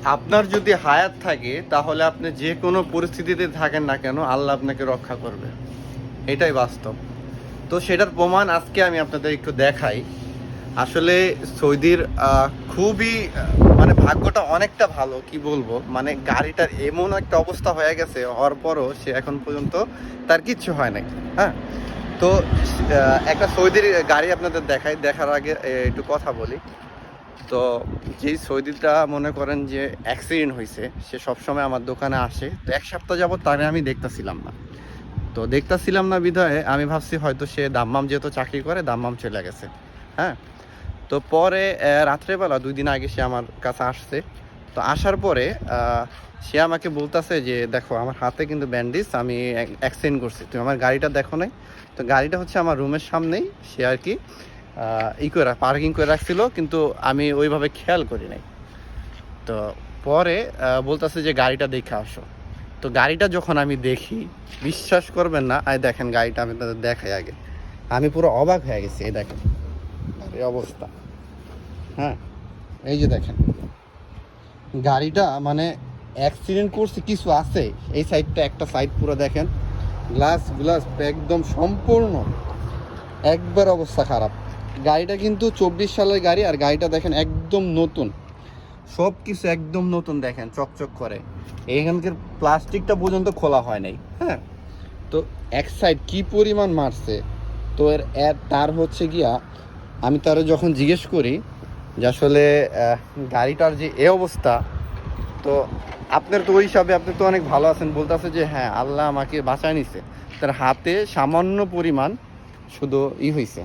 আপনার যদি হায়াত থাকে তাহলে আপনি যে কোনো পরিস্থিতিতে থাকেন না কেন আল্লাহ আপনাকে রক্ষা করবে, এটাই বাস্তব। তো সেটার প্রমাণ আজকে আমি আপনাদের একটু দেখাই। আসলে সৌদির খুবই মানে ভাগ্যটা অনেকটা ভালো, কি বলবো, মানে গাড়িটার এমন একটা অবস্থা হয়ে গেছে, হওয়ার পরও সে এখন পর্যন্ত তার কিচ্ছু হয় নাই। হ্যাঁ, তো একটা সৌদির গাড়ি আপনাদের দেখার আগে একটু কথা বলি। তো যেই সৌদিটা মনে করেন যে অ্যাক্সিডেন্ট হয়েছে, সে সবসময় আমার দোকানে আসে। তো এক সপ্তাহ যাবত তাকে আমি দেখতেছিলাম না। তো দেখতেছিলাম না বিধায় আমি ভাবছি হয়তো সে দাম্মাম যেহেতু চাকরি করে দাম্মাম চলে গেছে। হ্যাঁ, তো পরে রাত্রেবেলা 2 দিন আগে সে আমার কাছে আসছে। তো আসার পরে সে আমাকে বলতেছে যে দেখো আমার হাতে কিন্তু ব্যান্ডেজ, আমি অ্যাক্সিডেন্ট করছি, তুমি আমার গাড়িটা দেখো নাই। তো গাড়িটা হচ্ছে আমার রুমের সামনেই সে আর কি করে পার্কিং করে রাখছিল, কিন্তু আমি ওইভাবে খেয়াল করি নাই। তো পরে বলতেছে যে গাড়িটা দেখে আসো। তো গাড়িটা যখন আমি দেখি, বিশ্বাস করবেন না, দেখেন গাড়িটা আমি তাদের দেখাই আগে। আমি পুরো অবাক হয়ে গেছি, এই দেখেন এই অবস্থা। হ্যাঁ, এই যে দেখেন গাড়িটা মানে অ্যাক্সিডেন্ট করছে কিছু আছে। এই সাইডটা একটা সাইড পুরো দেখেন গ্লাস গ্লাস একদম সম্পূর্ণ একবার অবস্থা খারাপ। গাড়িটা কিন্তু 24 সালের গাড়ি, আর গাড়িটা দেখেন একদম নতুন, সব কিছু একদম নতুন, দেখেন চকচক করে। এইখানকার প্লাস্টিকটা পর্যন্ত খোলা হয় নাই। হ্যাঁ, তো এক সাইড কি পরিমাণ মারছে। তো তার হচ্ছে গিয়া আমি তারা যখন জিজ্ঞেস করি যে আসলে গাড়িটার যে এ অবস্থা, তো আপনার তো ওই হিসাবে আপনি তো অনেক ভালো আছেন, বলতেছে যে হ্যাঁ আল্লাহ আমাকে বাঁচায় নিছে, তার হাতে সামান্য পরিমাণ শুধু হয়েছে।